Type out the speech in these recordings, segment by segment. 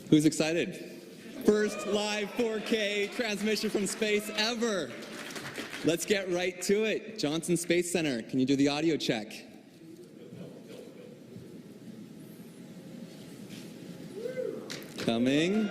Who's excited? First live 4K transmission from space ever. Let's get right to it. Johnson Space Center, can you do the audio check? Coming.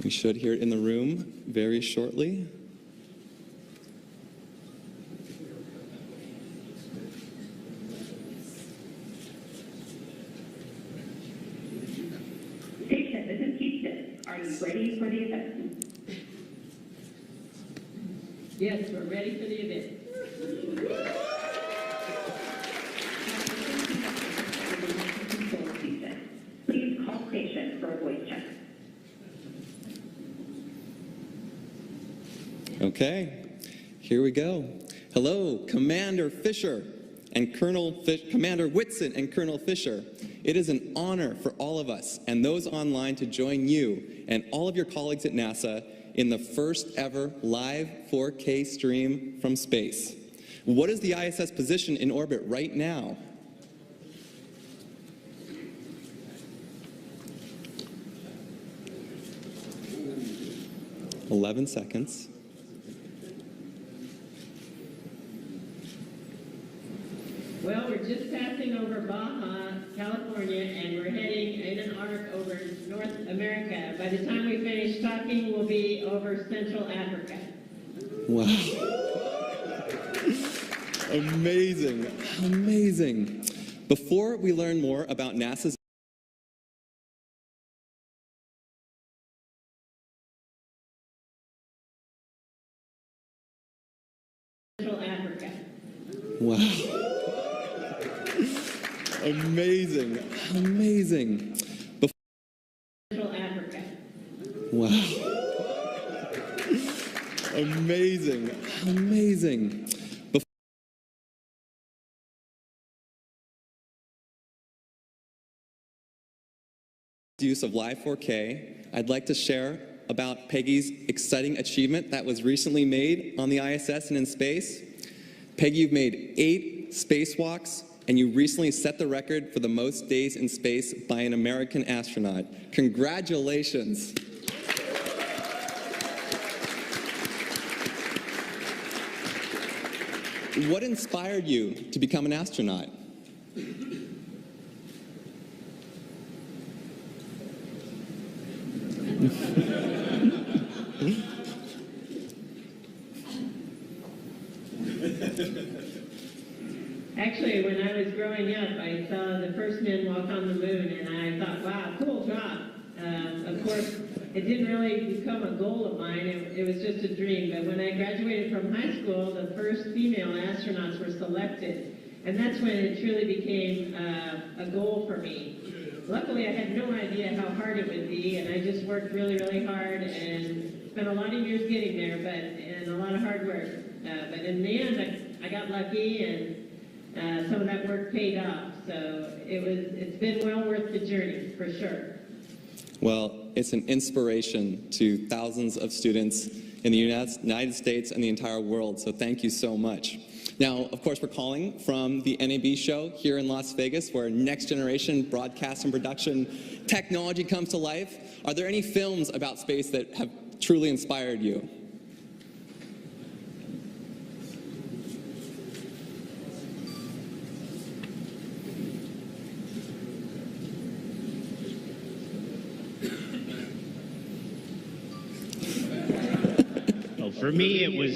We should hear it in the room very shortly. Station, this is Houston. Are you ready for the event? Yes, we're ready for the event. Please call station for a voice check. Okay, here we go. Hello, Commander Fisher and Commander Whitson and Colonel Fisher. It is an honor for all of us and those online to join you and all of your colleagues at NASA in the first ever live 4K stream from space. What is the ISS position in orbit right now? "11 seconds. Well, we're just passing over Baja, California, and we're heading in an arc over North America. By the time we finish talking, we'll be over Central Africa. Wow. Amazing, amazing. Before we learn more about NASA's Central Africa. Wow. Amazing, amazing. Central Africa. Wow. Amazing, amazing. Use of live 4K, I'd like to share about Peggy's exciting achievement that was recently made on the ISS and in space. Peggy, you've made 8 spacewalks, and you recently set the record for the most days in space by an American astronaut. Congratulations. What inspired you to become an astronaut? Actually, when I was growing up, I saw the first men walk on the moon, and I thought, wow, cool job. Of course, it didn't really become a goal of mine. It was just a dream. But when I graduated from high school, the first female astronauts were selected. And that's when it truly became a goal for me. Luckily, I had no idea how hard it would be, and I just worked really, really hard and spent a lot of years getting there, and a lot of hard work. But in the end, I got lucky, and some of that work paid off. So it's been well worth the journey, for sure. Well, it's an inspiration to thousands of students in the United States and the entire world, so thank you so much. Now, of course, we're calling from the NAB show here in Las Vegas, where next-generation broadcast and production technology comes to life. Are there any films about space that have truly inspired you? Well, for me, it was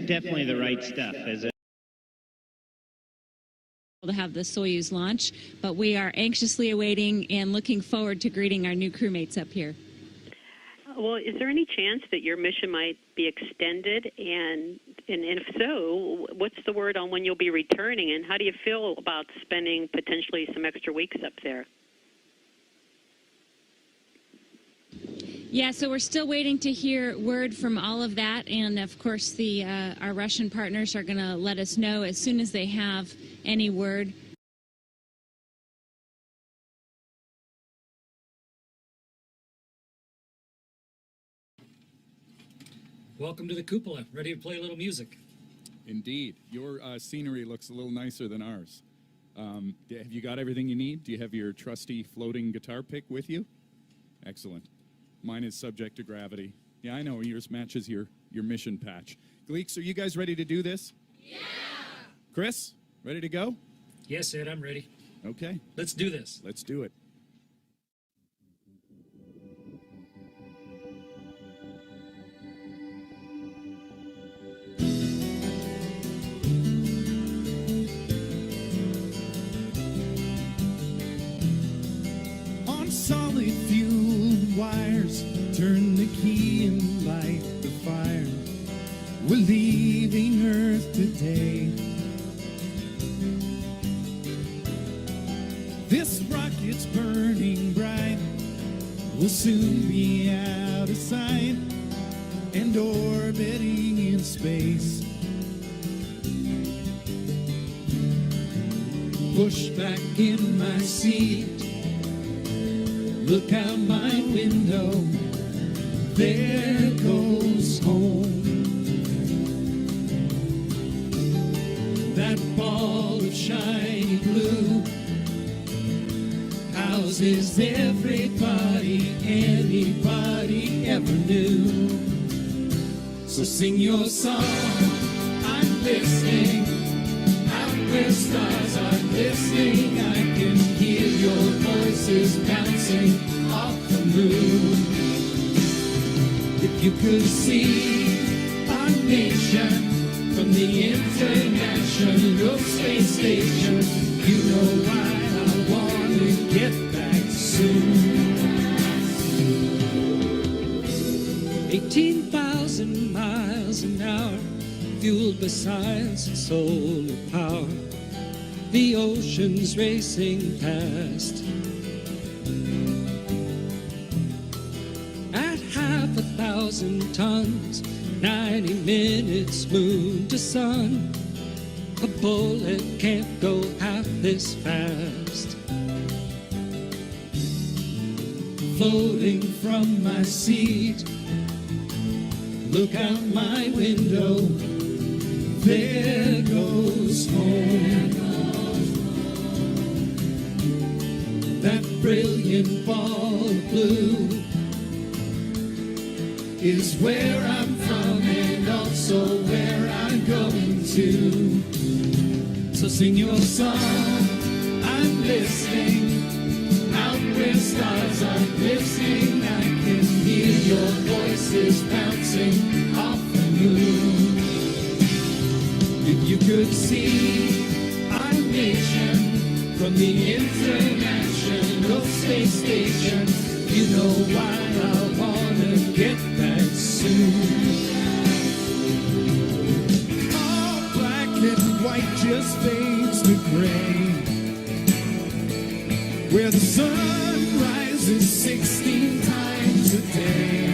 definitely The Right Stuff. To have the Soyuz launch, but we are anxiously awaiting and looking forward to greeting our new crewmates up here. Well, is there any chance that your mission might be extended? And if so, what's the word on when you'll be returning? And how do you feel about spending potentially some extra weeks up there? Yeah, so we're still waiting to hear word from all of that, and of course our Russian partners are going to let us know as soon as they have any word. Welcome to the cupola. Ready to play a little music? Indeed. Your scenery looks a little nicer than ours. Have you got everything you need? Do you have your trusty floating guitar pick with you? Excellent. Mine is subject to gravity. Yeah, I know, yours matches your mission patch. Gleeks, are you guys ready to do this? Yeah! Chris, ready to go? Yes, Ed, I'm ready. Okay. Let's do this. Let's do it. On solid fuel wires, turn the key and light the fire. We're leaving Earth today. This rocket's burning bright, will soon be out of sight and orbiting in space. Push back in my seat, look out my window, there goes home. That ball of shiny blue houses everybody anybody ever knew. So sing your song, I'm listening. Out where stars are listening, I can hear your voices bouncing off the moon. If you could see our nation from the International Space Station, you know why I want to get back soon. 18,000 miles an hour, fueled by science and solar power. The ocean's racing past. At 5,000 tons, 90 minutes moon to sun. A bullet can't go half this fast. Floating from my seat, look out my window, there goes home. That brilliant ball of blue is where I'm from and also where I'm going to. So sing your song, I'm listening. Out where stars are listening, I can hear your voices bouncing off the moon. If you could see our nation from the International Space Station, you know why I wanna get back soon. All black and white just fades to gray, where the sun rises 16 times a day.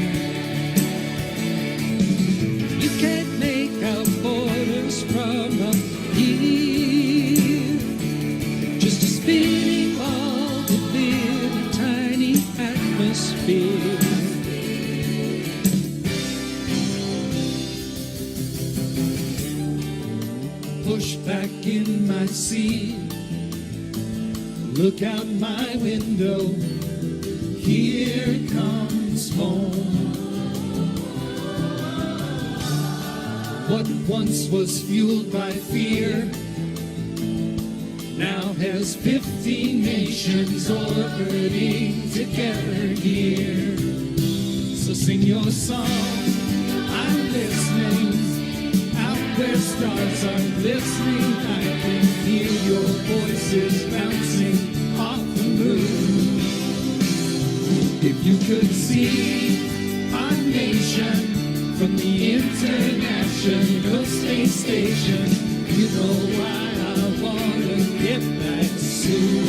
You can't make out borders from up here, just a spinning ball within a tiny atmosphere. Push back in my seat, look out my window, here comes home. What once was fueled by fear now has 50 nations orbiting together here. So sing your song, I'm listening. Out where stars are listening, I can hear your voices bouncing off the moon. If you could see our nation from the International Space Station, you know why I wanna get back soon.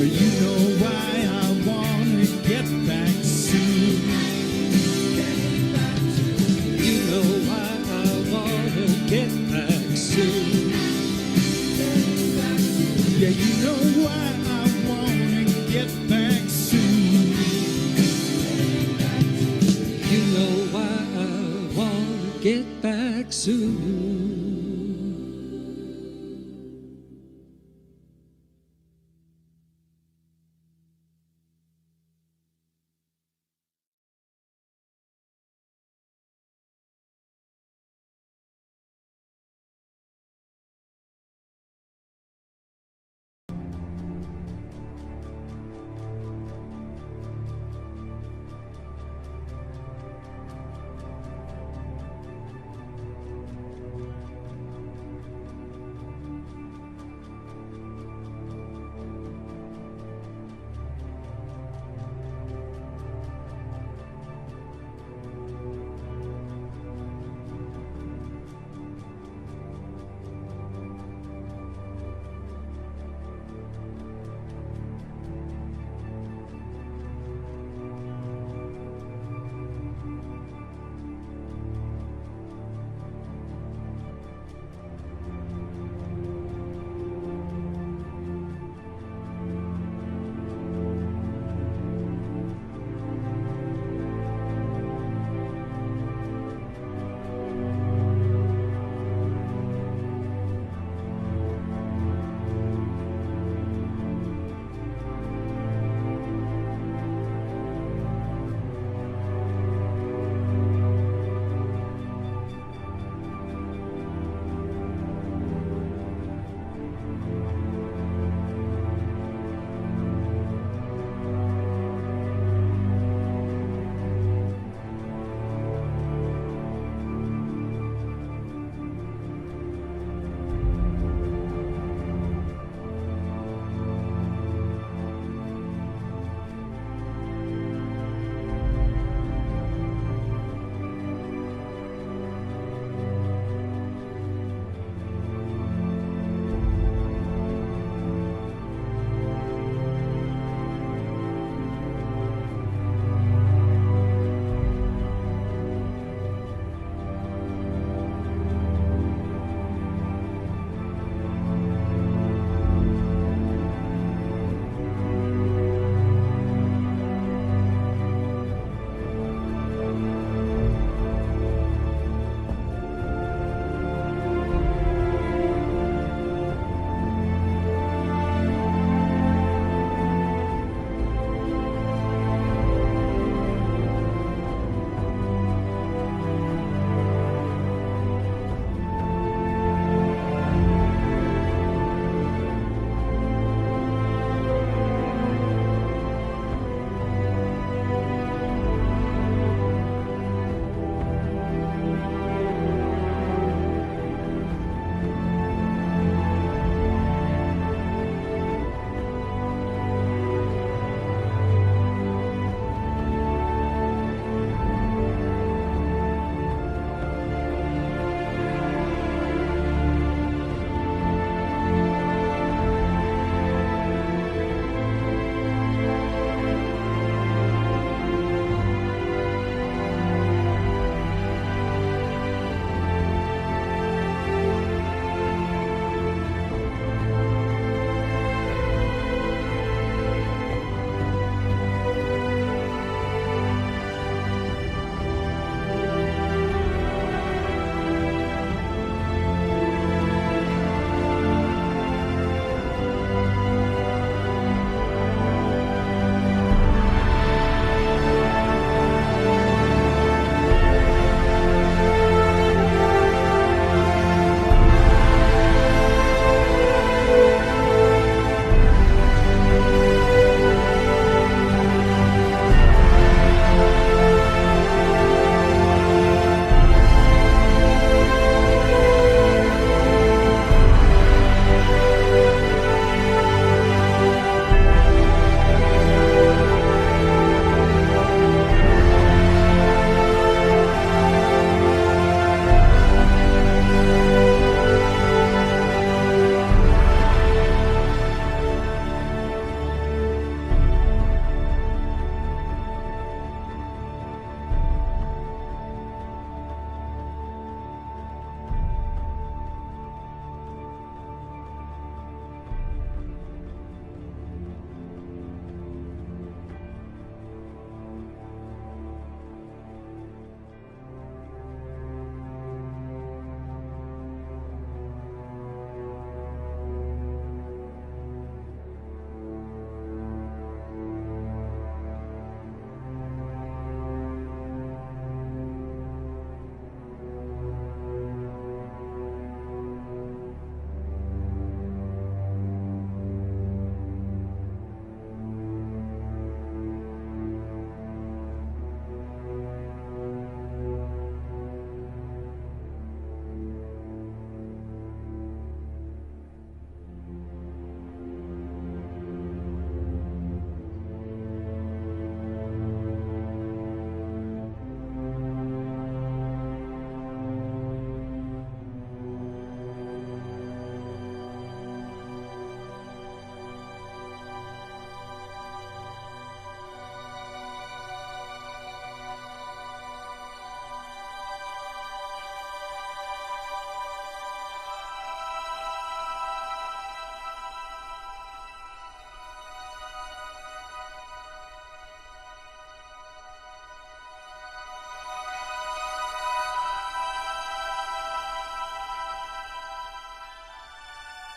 You know why I wanna get back soon. You know why I wanna get back soon. Yeah, you know why I wanna get back soon. You know why I wanna get back soon.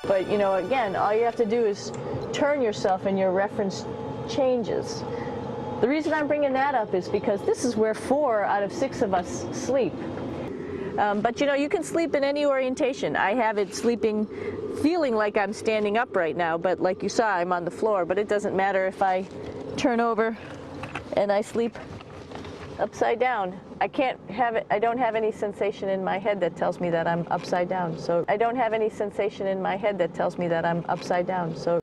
But, you know, again, all you have to do is turn yourself and your reference changes. The reason I'm bringing that up is because this is where 4 out of 6 of us sleep. But, you know, you can sleep in any orientation. I have it sleeping, feeling like I'm standing up right now, but like you saw, I'm on the floor. But it doesn't matter if I turn over and I sleep upside down. I don't have any sensation in my head that tells me that I'm upside down. So I don't have any sensation in my head that tells me that I'm upside down. So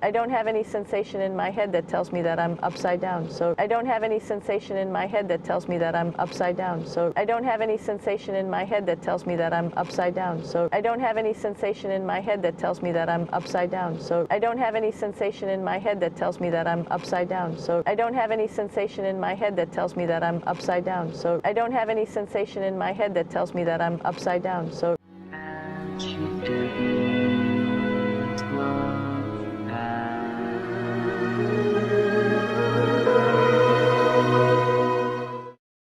I don't have any sensation in my head that tells me that I'm upside down. So I don't have any sensation in my head that tells me that I'm upside down. So I don't have any sensation in my head that tells me that I'm upside down. So I don't have any sensation in my head that tells me that I'm upside down. So I don't have any sensation in my head that tells me that I'm upside down. So I don't have any sensation in my head that tells me that I'm upside down. So I don't have any sensation in my head that tells me that I'm upside down. So